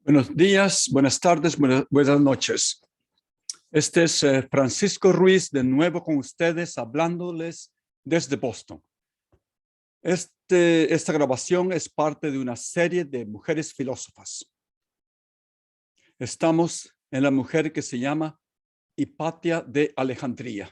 Buenos días, buenas tardes, buenas noches. Este es Francisco Ruiz de nuevo con ustedes, hablándoles desde Boston. Esta grabación es parte de una serie de mujeres filósofas. Estamos en la mujer que se llama Hipatia de Alejandría.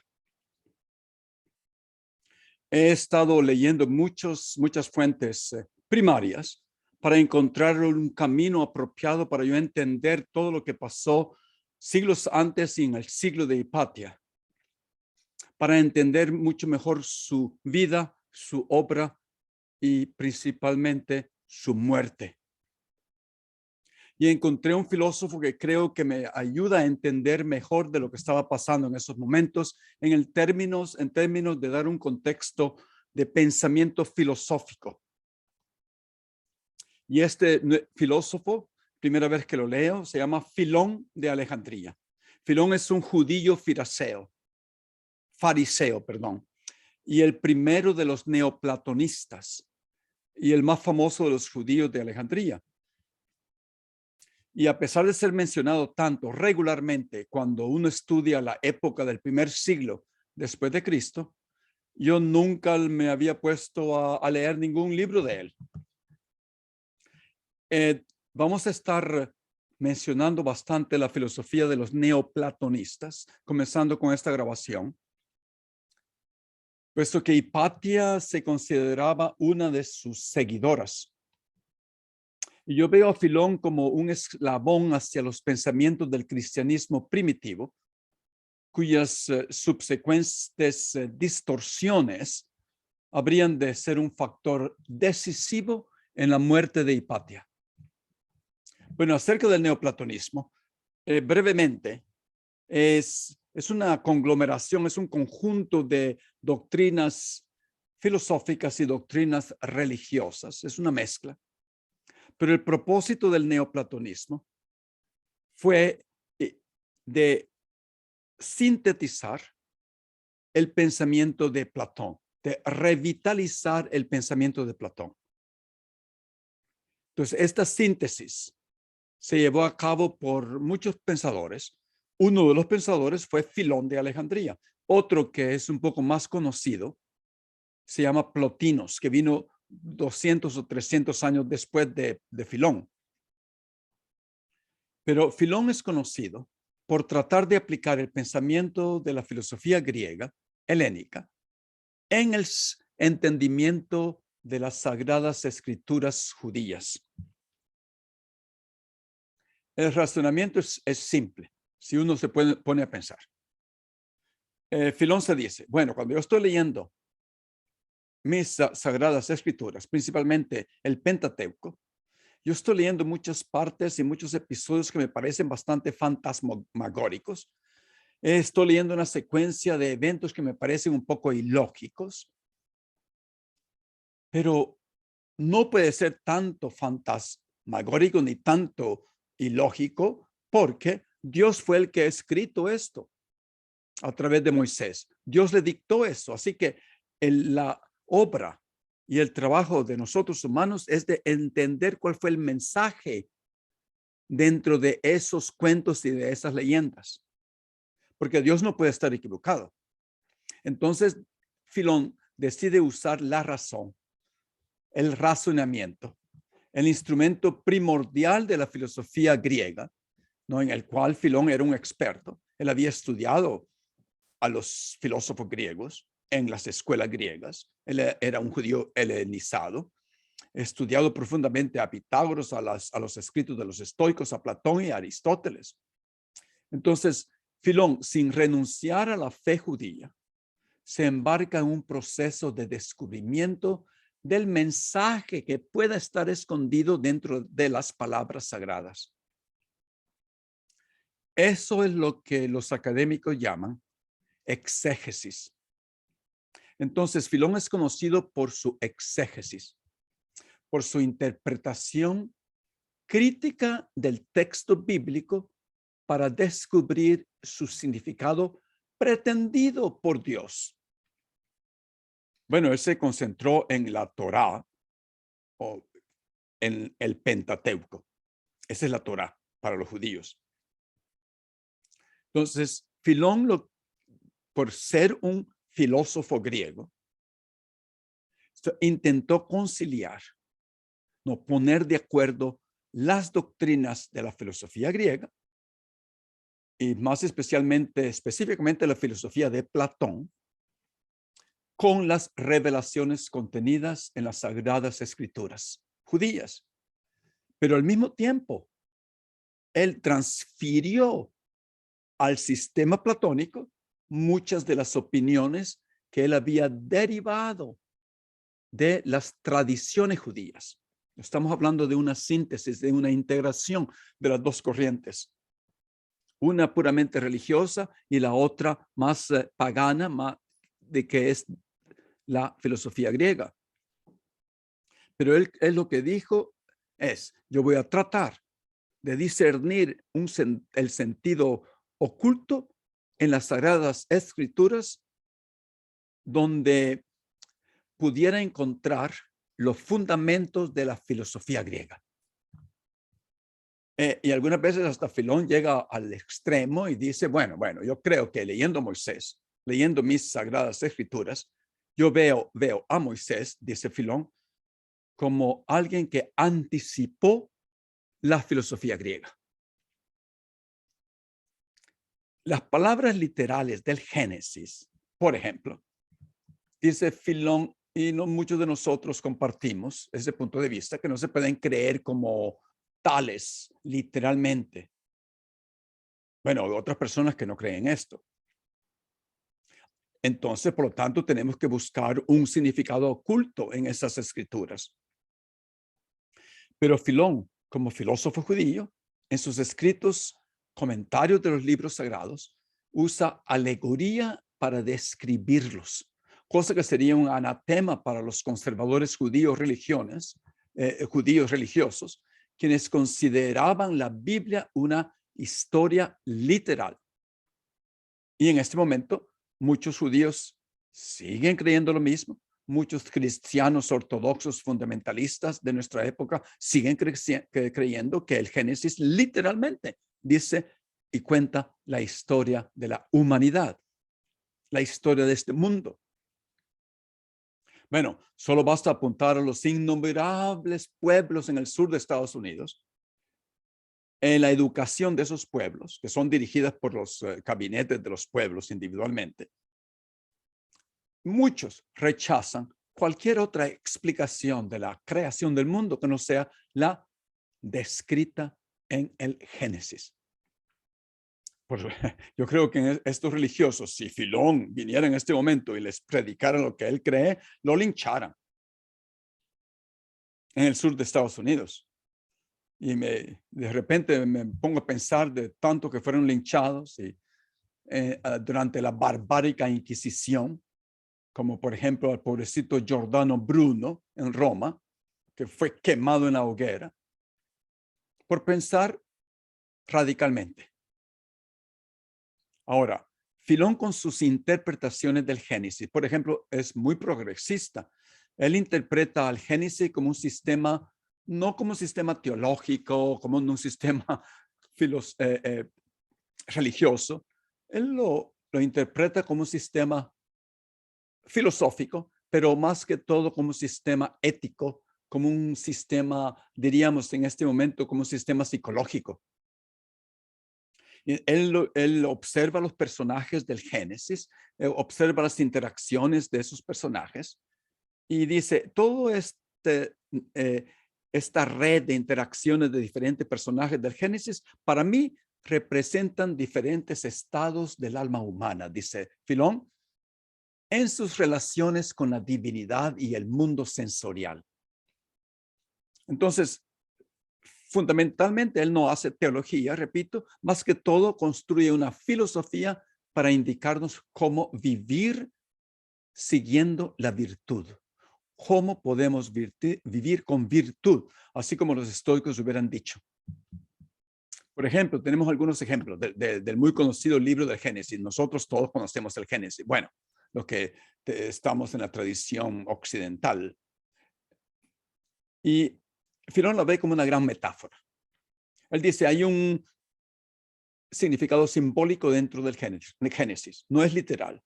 He estado leyendo muchas fuentes primarias para encontrar un camino apropiado para yo entender todo lo que pasó siglos antes y en el siglo de Hipatia, para entender mucho mejor su vida, su obra y principalmente su muerte. Y encontré un filósofo que creo que me ayuda a entender mejor de lo que estaba pasando en esos momentos, en términos de dar un contexto de pensamiento filosófico. Y este filósofo, primera vez que lo leo, se llama Filón de Alejandría. Filón es un judío fariseo, y el primero de los neoplatonistas y el más famoso de los judíos de Alejandría. Y a pesar de ser mencionado tanto regularmente cuando uno estudia la época del primer siglo después de Cristo, yo nunca me había puesto a leer ningún libro de él. Vamos a estar mencionando bastante la filosofía de los neoplatonistas, comenzando con esta grabación, puesto que Hipatia se consideraba una de sus seguidoras. Y yo veo a Filón como un eslabón hacia los pensamientos del cristianismo primitivo, cuyas subsecuentes distorsiones habrían de ser un factor decisivo en la muerte de Hipatia. Bueno, acerca del neoplatonismo, brevemente, es una conglomeración, es un conjunto de doctrinas filosóficas y doctrinas religiosas, es una mezcla. Pero el propósito del neoplatonismo fue de sintetizar el pensamiento de Platón, de revitalizar el pensamiento de Platón. Entonces, esta síntesis se llevó a cabo por muchos pensadores. Uno de los pensadores fue Filón de Alejandría. Otro que es un poco más conocido se llama Plotinos, que vino 200 o 300 años después de Filón. Pero Filón es conocido por tratar de aplicar el pensamiento de la filosofía griega, helénica, en el entendimiento de las sagradas escrituras judías. El razonamiento es simple, si uno se pone a pensar. Filón se dice, bueno, cuando yo estoy leyendo mis sagradas escrituras, principalmente el Pentateuco, yo estoy leyendo muchas partes y muchos episodios que me parecen bastante fantasmagóricos. Estoy leyendo una secuencia de eventos que me parecen un poco ilógicos, pero no puede ser tanto fantasmagórico ni tanto ilógico porque Dios fue el que ha escrito esto a través de Moisés. Dios le dictó eso. Así que la obra y el trabajo de nosotros humanos es de entender cuál fue el mensaje dentro de esos cuentos y de esas leyendas. Porque Dios no puede estar equivocado. Entonces, Filón decide usar la razón, el razonamiento, el instrumento primordial de la filosofía griega, ¿no? En el cual Filón era un experto. Él había estudiado a los filósofos griegos en las escuelas griegas. Él era un judío helenizado, estudiado profundamente a Pitágoras, a los escritos de los estoicos, a Platón y a Aristóteles. Entonces, Filón, sin renunciar a la fe judía, se embarca en un proceso de descubrimiento del mensaje que pueda estar escondido dentro de las palabras sagradas. Eso es lo que los académicos llaman exégesis. Entonces, Filón es conocido por su exégesis, por su interpretación crítica del texto bíblico para descubrir su significado pretendido por Dios. Bueno, él se concentró en la Torá o en el Pentateuco. Esa es la Torá para los judíos. Entonces, Filón, por ser un filósofo griego, intentó conciliar, no poner de acuerdo las doctrinas de la filosofía griega y más específicamente la filosofía de Platón, con las revelaciones contenidas en las Sagradas Escrituras judías. Pero al mismo tiempo, él transfirió al sistema platónico muchas de las opiniones que él había derivado de las tradiciones judías. Estamos hablando de una síntesis, de una integración de las dos corrientes. Una puramente religiosa y la otra más pagana, más de que es la filosofía griega. Pero él lo que dijo es, yo voy a tratar de discernir el sentido oculto en las Sagradas Escrituras donde pudiera encontrar los fundamentos de la filosofía griega. Y algunas veces hasta Filón llega al extremo y dice, bueno, yo creo que leyendo Moisés, leyendo mis Sagradas Escrituras, yo veo a Moisés, dice Filón, como alguien que anticipó la filosofía griega. Las palabras literales del Génesis, por ejemplo, dice Filón, y no muchos de nosotros compartimos ese punto de vista, que no se pueden creer como tales literalmente. Bueno, hay otras personas que no creen esto. Entonces, por lo tanto, tenemos que buscar un significado oculto en esas escrituras. Pero Filón, como filósofo judío, en sus escritos comentarios de los libros sagrados, usa alegoría para describirlos, cosa que sería un anatema para los conservadores judíos religiosos, quienes consideraban la Biblia una historia literal. Y en este momento, muchos judíos siguen creyendo lo mismo. Muchos cristianos ortodoxos fundamentalistas de nuestra época siguen creyendo que el Génesis literalmente dice y cuenta la historia de la humanidad, la historia de este mundo. Bueno, solo basta apuntar a los innumerables pueblos en el sur de Estados Unidos, en la educación de esos pueblos, que son dirigidas por los gabinetes de los pueblos individualmente. Muchos rechazan cualquier otra explicación de la creación del mundo que no sea la descrita en el Génesis. Pues, yo creo que estos religiosos, si Filón viniera en este momento y les predicara lo que él cree, lo lincharan en el sur de Estados Unidos. Y de repente me pongo a pensar de tanto que fueron linchados durante la barbárica Inquisición, como por ejemplo al pobrecito Giordano Bruno en Roma, que fue quemado en la hoguera, por pensar radicalmente. Ahora, Filón con sus interpretaciones del Génesis, por ejemplo, es muy progresista. Él interpreta al Génesis como un sistema, no como un sistema teológico, como un sistema religioso. Él lo interpreta como un sistema filosófico, pero más que todo como un sistema ético, como un sistema, diríamos en este momento, como un sistema psicológico. Él observa los personajes del Génesis, observa las interacciones de esos personajes y dice, esta red de interacciones de diferentes personajes del Génesis, para mí representan diferentes estados del alma humana, dice Filón, en sus relaciones con la divinidad y el mundo sensorial. Entonces, fundamentalmente, él no hace teología, repito, más que todo construye una filosofía para indicarnos cómo vivir siguiendo la virtud. Cómo podemos vivir con virtud, así como los estoicos hubieran dicho. Por ejemplo, tenemos algunos ejemplos del muy conocido libro del Génesis. Nosotros todos conocemos el Génesis. Bueno, los que estamos en la tradición occidental. Y Filón lo ve como una gran metáfora. Él dice, hay un significado simbólico dentro del Génesis, no es literal.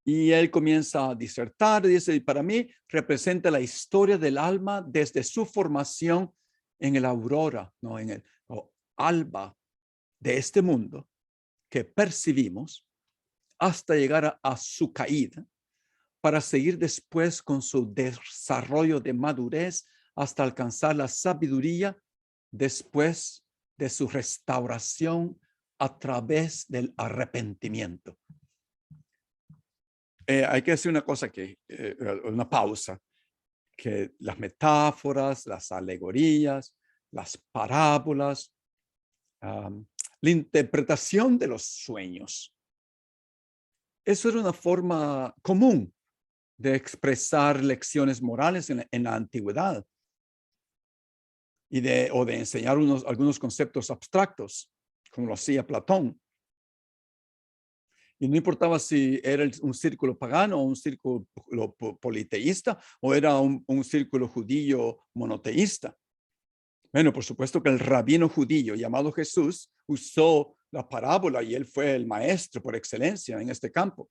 Y él comienza a disertar, dice, para mí representa la historia del alma desde su formación en el aurora, ¿no? En el alba de este mundo que percibimos hasta llegar a su caída, para seguir después con su desarrollo de madurez hasta alcanzar la sabiduría después de su restauración a través del arrepentimiento. Hay que decir una cosa una pausa, que las metáforas, las alegorías, las parábolas, la interpretación de los sueños, eso era una forma común de expresar lecciones morales en la antigüedad y de enseñar algunos conceptos abstractos, como lo hacía Platón. Y no importaba si era un círculo pagano o un círculo politeísta o era un círculo judío monoteísta. Bueno, por supuesto que el rabino judío llamado Jesús usó la parábola y él fue el maestro por excelencia en este campo.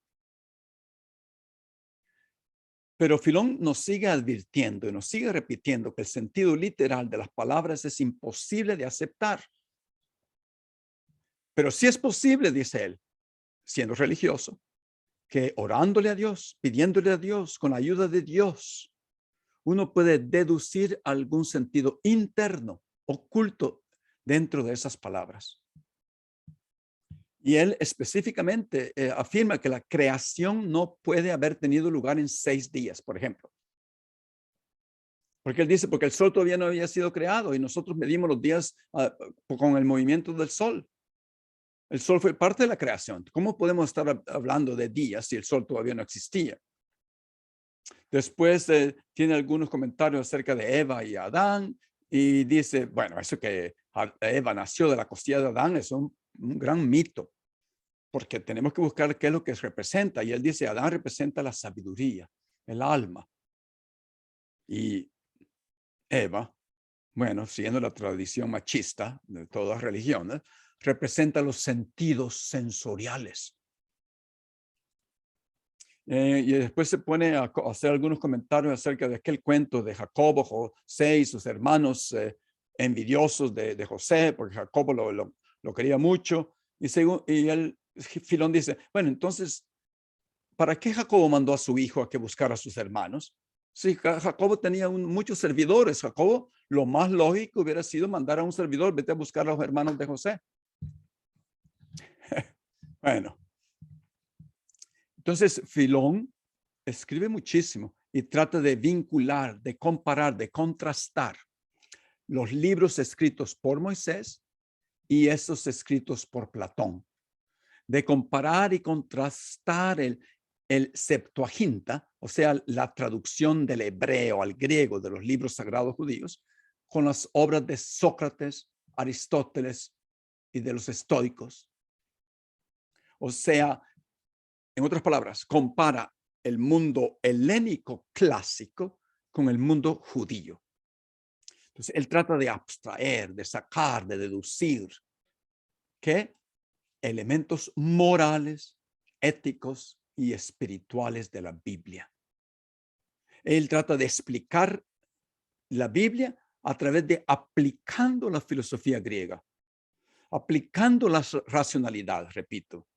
Pero Filón nos sigue advirtiendo y nos sigue repitiendo que el sentido literal de las palabras es imposible de aceptar. Pero sí es posible, dice él, siendo religioso, que orándole a Dios, pidiéndole a Dios, con la ayuda de Dios, uno puede deducir algún sentido interno, oculto dentro de esas palabras. Y él específicamente afirma que la creación no puede haber tenido lugar en 6 días, por ejemplo. Porque él dice, porque el sol todavía no había sido creado y nosotros medimos los días con el movimiento del sol. El sol fue parte de la creación. ¿Cómo podemos estar hablando de días si el sol todavía no existía? Después tiene algunos comentarios acerca de Eva y Adán y dice, bueno, eso que Eva nació de la costilla de Adán es un gran mito, porque tenemos que buscar qué es lo que representa. Y él dice, Adán representa la sabiduría, el alma. Y Eva, bueno, siguiendo la tradición machista de todas las religiones, representa los sentidos sensoriales. Y después se pone a hacer algunos comentarios acerca de aquel cuento de Jacobo, José y sus hermanos envidiosos de José, porque Jacobo lo quería mucho. Y Filón dice, bueno, entonces, ¿para qué Jacobo mandó a su hijo a que buscara a sus hermanos? Si Jacobo tenía muchos servidores, Jacobo, lo más lógico hubiera sido mandar a un servidor, vete a buscar a los hermanos de José. Bueno, entonces Filón escribe muchísimo y trata de vincular, de comparar, de contrastar los libros escritos por Moisés y esos escritos por Platón, de comparar y contrastar el Septuaginta, o sea, la traducción del hebreo al griego de los libros sagrados judíos, con las obras de Sócrates, Aristóteles y de los estoicos. O sea, en otras palabras, compara el mundo helénico clásico con el mundo judío. Entonces, él trata de abstraer, de sacar, de deducir que elementos morales, éticos y espirituales de la Biblia. Él trata de explicar la Biblia a través de aplicando la filosofía griega, aplicando la racionalidad, repito,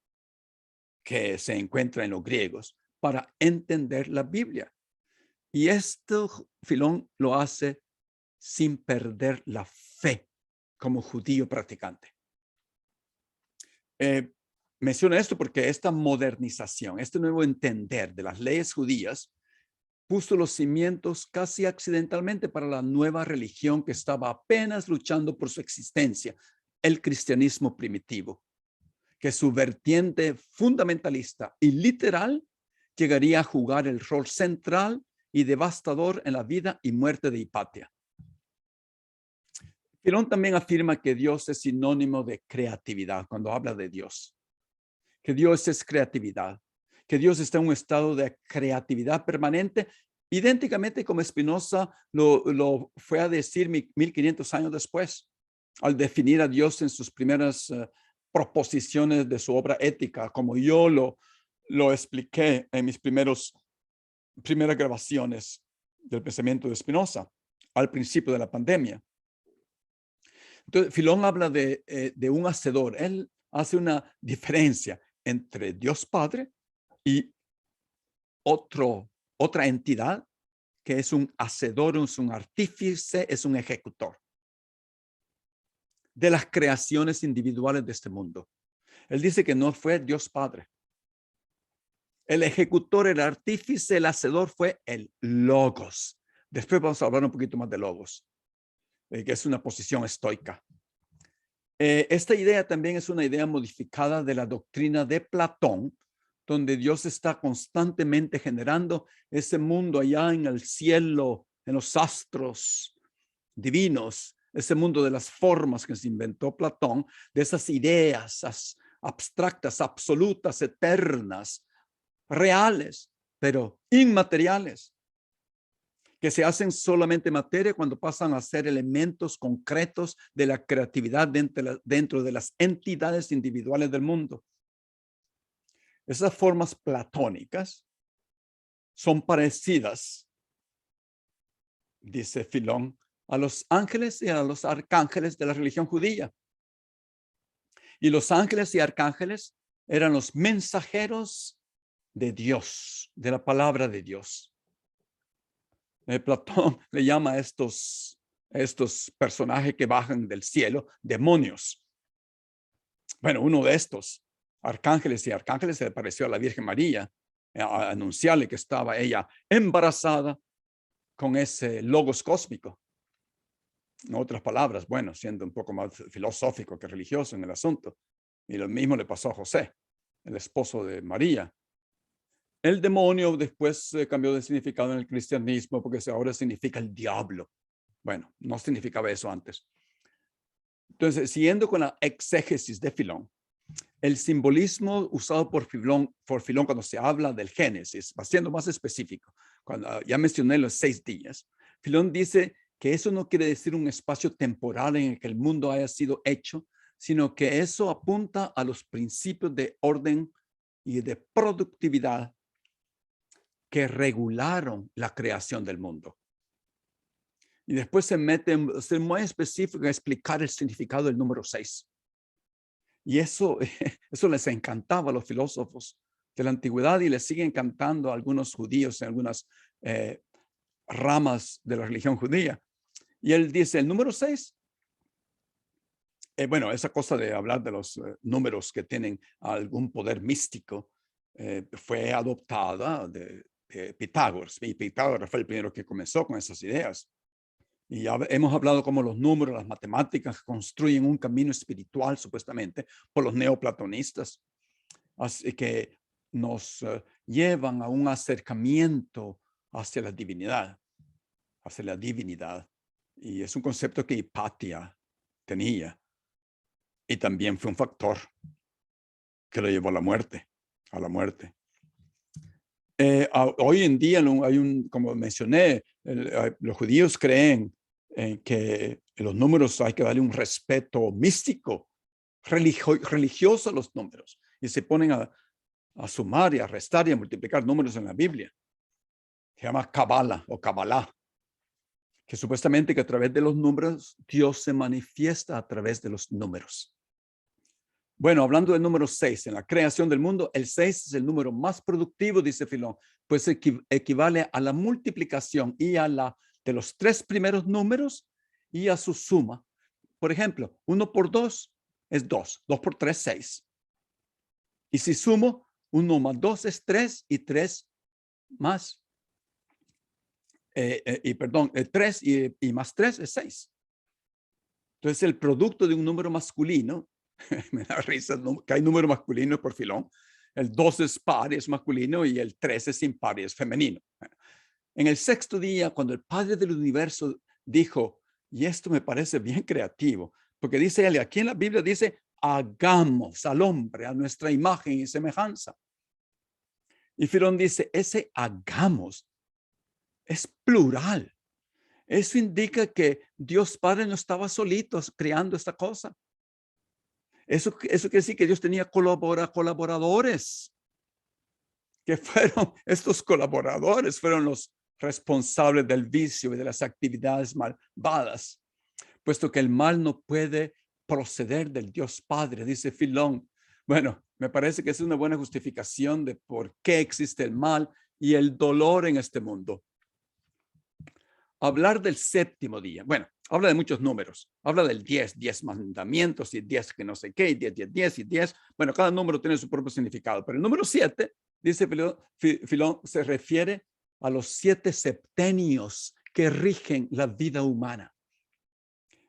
que se encuentra en los griegos para entender la Biblia. Y esto Filón lo hace sin perder la fe como judío practicante. Menciono esto porque esta modernización, este nuevo entender de las leyes judías puso los cimientos casi accidentalmente para la nueva religión que estaba apenas luchando por su existencia, el cristianismo primitivo, que su vertiente fundamentalista y literal llegaría a jugar el rol central y devastador en la vida y muerte de Hipatia. Filón también afirma que Dios es sinónimo de creatividad cuando habla de Dios, que Dios es creatividad, que Dios está en un estado de creatividad permanente, idénticamente como Spinoza lo fue a decir 1500 años después. al definir a Dios en sus primeras proposiciones de su obra ética, como yo lo expliqué en mis primeras grabaciones del pensamiento de Spinoza al principio de la pandemia. Entonces, Filón habla de un hacedor. Él hace una diferencia entre Dios Padre y otra entidad que es un hacedor, es un artífice, es un ejecutor de las creaciones individuales de este mundo. Él dice que no fue Dios Padre. El ejecutor, el artífice, el hacedor fue el Logos. Después vamos a hablar un poquito más de Logos, que es una posición estoica. Esta idea también es una idea modificada de la doctrina de Platón, donde Dios está constantemente generando ese mundo allá en el cielo, en los astros divinos, ese mundo de las formas que se inventó Platón, de esas ideas abstractas, absolutas, eternas, reales, pero inmateriales, que se hacen solamente materia cuando pasan a ser elementos concretos de la creatividad dentro de las entidades individuales del mundo. Esas formas platónicas son parecidas, dice Filón, a los ángeles y a los arcángeles de la religión judía. Y los ángeles y arcángeles eran los mensajeros de Dios, de la palabra de Dios. Platón le llama a estos personajes que bajan del cielo demonios. Bueno, uno de estos arcángeles se le apareció a la Virgen María a anunciarle que estaba ella embarazada con ese logos cósmico. En otras palabras, bueno, siendo un poco más filosófico que religioso en el asunto. Y lo mismo le pasó a José, el esposo de María. El demonio después cambió de significado en el cristianismo porque ahora significa el diablo. Bueno, no significaba eso antes. Entonces, siguiendo con la exégesis de Filón, el simbolismo usado por Filón cuando se habla del Génesis, va siendo más específico, cuando ya mencioné los 6 días, Filón dice que eso no quiere decir un espacio temporal en el que el mundo haya sido hecho, sino que eso apunta a los principios de orden y de productividad que regularon la creación del mundo. Y después se mete en ser muy específico en explicar el significado del número 6. Y eso les encantaba a los filósofos de la antigüedad y les sigue encantando a algunos judíos en algunas ramas de la religión judía. Y él dice, el número 6, bueno, esa cosa de hablar de los números que tienen algún poder místico fue adoptada de Pitágoras. Y Pitágoras fue el primero que comenzó con esas ideas. Y ya hemos hablado cómo los números, las matemáticas construyen un camino espiritual, supuestamente, por los neoplatonistas, así que nos llevan a un acercamiento hacia la divinidad, Y es un concepto que Hipatia tenía. Y también fue un factor que lo llevó a la muerte, Hoy en día como mencioné, los judíos creen que los números hay que darle un respeto místico, religioso a los números. Y se ponen a sumar y a restar y a multiplicar números en la Biblia. Se llama Kabbalah o Kabbalah, que supuestamente que a través de los números Dios se manifiesta a través de los números. Bueno, hablando del número 6, en la creación del mundo, el 6 es el número más productivo, dice Filón, pues equivale a la multiplicación y de los 3 primeros números y a su suma. Por ejemplo, 1 por 2 es 2, 2 por 3, 6. Y si sumo, 1 más 2 es 3 y 3 más, 3 y más 3 es 6. Entonces, el producto de un número masculino, me da risa que hay número masculino por Filón. El 2 es par y es masculino y el 3 es impar y es femenino. En el 6º día, cuando el Padre del universo dijo, y esto me parece bien creativo, porque dice él, aquí en la Biblia dice, hagamos al hombre a nuestra imagen y semejanza. Y Filón dice, ese hagamos es plural. Eso indica que Dios Padre no estaba solito creando esta cosa. Eso quiere decir que Dios tenía colaboradores, que fueron estos colaboradores, fueron los responsables del vicio y de las actividades malvadas, puesto que el mal no puede proceder del Dios Padre, dice Filón. Bueno, me parece que es una buena justificación de por qué existe el mal y el dolor en este mundo. Hablar del séptimo día. Bueno, habla de muchos números. Habla del 10 mandamientos y 10 que no sé qué, y 10 y 10. Bueno, cada número tiene su propio significado, pero el número 7, dice Filón, se refiere a los 7 septenios que rigen la vida humana.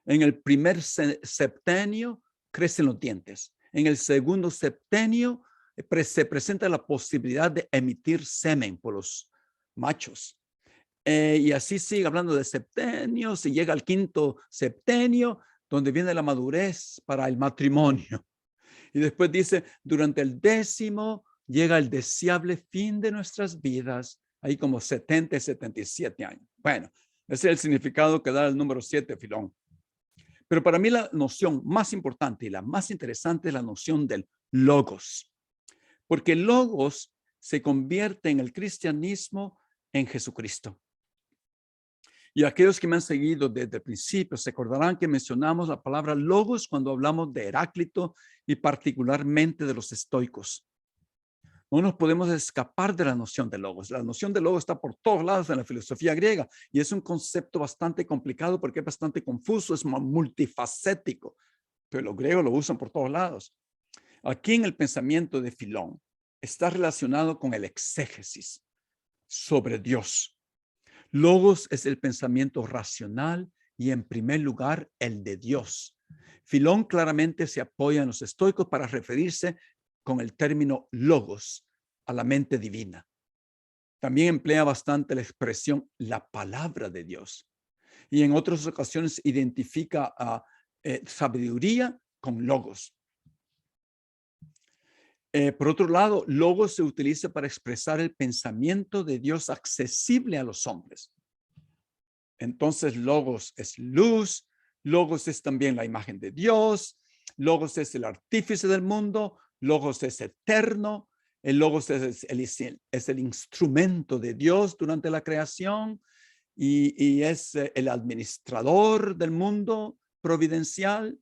En el primer septenio crecen los dientes. En el segundo septenio se presenta la posibilidad de emitir semen por los machos. Y así sigue hablando de septenios y llega al quinto septenio, donde viene la madurez para el matrimonio. Y después dice, durante el 10º llega el deseable fin de nuestras vidas, ahí como 70 y 77 años. Bueno, ese es el significado que da el número 7, Filón. Pero para mí la noción más importante y la más interesante es la noción del logos. Porque el logos se convierte en el cristianismo en Jesucristo. Y aquellos que me han seguido desde el principio se acordarán que mencionamos la palabra logos cuando hablamos de Heráclito y particularmente de los estoicos. No nos podemos escapar de la noción de logos. La noción de logos está por todos lados en la filosofía griega y es un concepto bastante complicado porque es bastante confuso, es multifacético, pero los griegos lo usan por todos lados. Aquí en el pensamiento de Filón está relacionado con el exégesis sobre Dios. Logos es el pensamiento racional y en primer lugar el de Dios. Filón claramente se apoya en los estoicos para referirse con el término logos a la mente divina. También emplea bastante la expresión la palabra de Dios. Y en otras ocasiones identifica a sabiduría con logos. Por otro lado, logos se utiliza para expresar el pensamiento de Dios accesible a los hombres. Entonces, logos es luz, logos es también la imagen de Dios, logos es el artífice del mundo, logos es eterno, el logos es el instrumento de Dios durante la creación y es el administrador del mundo providencial.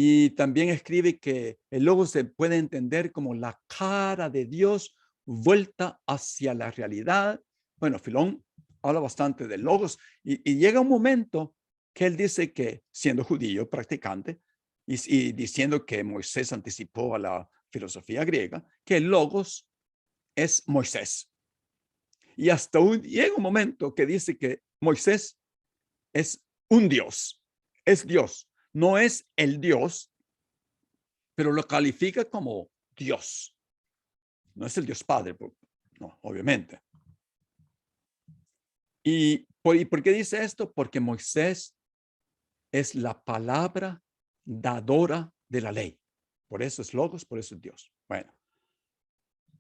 Y también escribe que el logos se puede entender como la cara de Dios vuelta hacia la realidad. Bueno, Filón habla bastante de logos y llega un momento que él dice que siendo judío practicante y diciendo que Moisés anticipó a la filosofía griega, que el logos es Moisés. Y hasta llega un momento que dice que Moisés es un Dios, es Dios. No es el Dios, pero lo califica como Dios. No es el Dios Padre, no, obviamente. ¿Y por qué dice esto? Porque Moisés es la palabra dadora de la ley. Por eso es logos, por eso es Dios. Bueno,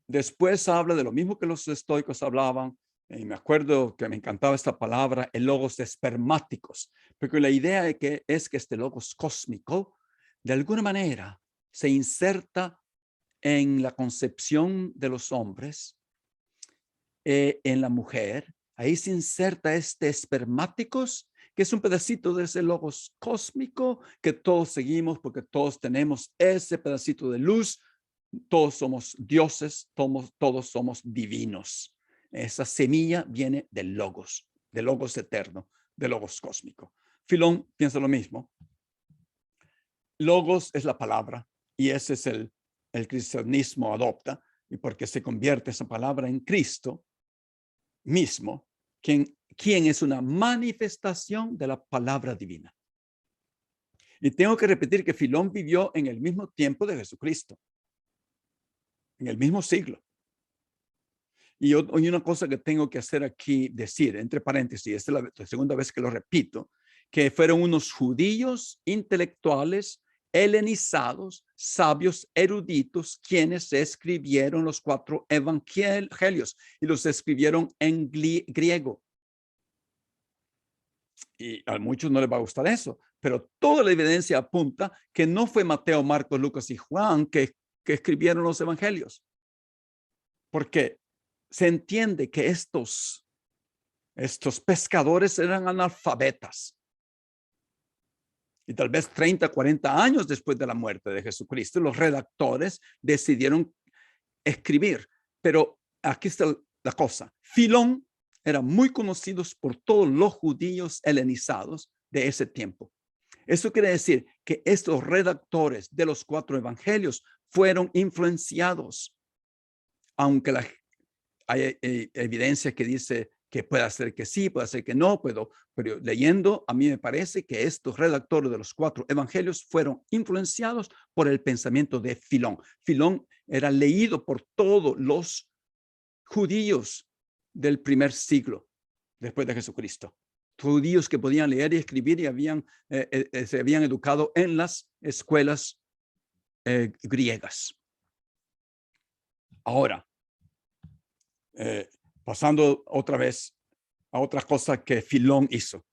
después habla de lo mismo que los estoicos hablaban. Y me acuerdo que me encantaba esta palabra, el logos espermáticos, porque la idea es que este logos cósmico, de alguna manera, se inserta en la concepción de los hombres, en la mujer. Ahí se inserta este espermáticos, que es un pedacito de ese logos cósmico que todos seguimos porque todos tenemos ese pedacito de luz. Todos somos dioses, todos somos divinos. Esa semilla viene del logos eterno, del logos cósmico. Filón piensa lo mismo. Logos es la palabra y ese es el cristianismo adopta, y porque se convierte esa palabra en Cristo mismo, quien es una manifestación de la palabra divina. Y tengo que repetir que Filón vivió en el mismo tiempo de Jesucristo, en el mismo siglo. Y una cosa que tengo que hacer aquí, decir, entre paréntesis, esta es la segunda vez que lo repito, que fueron unos judíos intelectuales, helenizados, sabios, eruditos, quienes escribieron los 4 evangelios y los escribieron en griego. Y a muchos no les va a gustar eso, pero toda la evidencia apunta que no fue Mateo, Marcos, Lucas y Juan que escribieron los evangelios. Porque se entiende que estos pescadores eran analfabetas. Y tal vez 30, 40 años después de la muerte de Jesucristo, los redactores decidieron escribir. Pero aquí está la cosa. Filón era muy conocido por todos los judíos helenizados de ese tiempo. Eso quiere decir que estos redactores de los 4 evangelios fueron influenciados, aunque hay evidencia que dice que puede ser que sí, puede ser que no, pero leyendo, a mí me parece que estos redactores de los 4 evangelios fueron influenciados por el pensamiento de Filón. Filón era leído por todos los judíos del primer siglo después de Jesucristo. Judíos que podían leer y escribir y se habían educado en las escuelas griegas. Ahora, pasando otra vez a otra cosa que Filón hizo.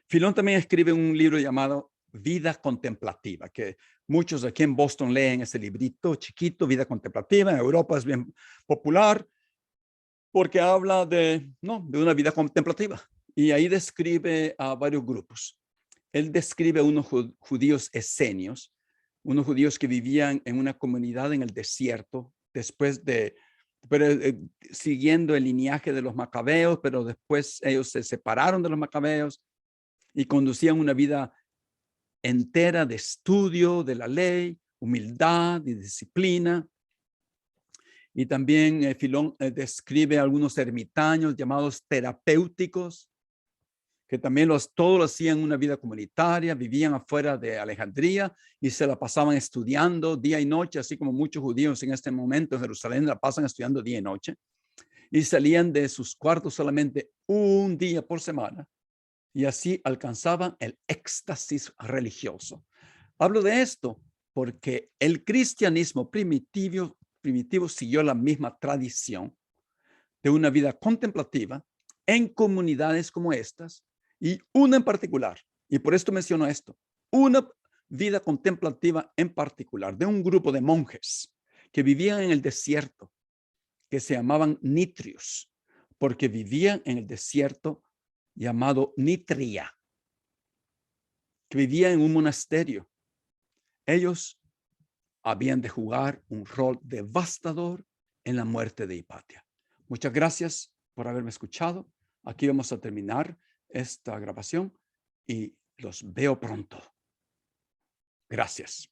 Filón también escribe un libro llamado Vida Contemplativa, que muchos aquí en Boston leen ese librito chiquito, Vida Contemplativa. En Europa es bien popular porque habla de una vida contemplativa. Y ahí describe a varios grupos. Él describe a unos judíos esenios, unos judíos que vivían en una comunidad en el desierto, siguiendo el linaje de los macabeos, pero después ellos se separaron de los macabeos y conducían una vida entera de estudio de la ley, humildad y disciplina. Y también Filón describe a algunos ermitaños llamados terapéuticos, que también todos hacían una vida comunitaria, vivían afuera de Alejandría y se la pasaban estudiando día y noche, así como muchos judíos en este momento en Jerusalén la pasan estudiando día y noche, y salían de sus cuartos solamente un día por semana, y así alcanzaban el éxtasis religioso. Hablo de esto porque el cristianismo primitivo siguió la misma tradición de una vida contemplativa en comunidades como estas, y una en particular, y por esto menciono esto, una vida contemplativa en particular de un grupo de monjes que vivían en el desierto, que se llamaban nitrios, porque vivían en el desierto llamado Nitria, que vivían en un monasterio. Ellos habían de jugar un rol devastador en la muerte de Hipatia. Muchas gracias por haberme escuchado. Aquí vamos a terminar esta grabación y los veo pronto. Gracias.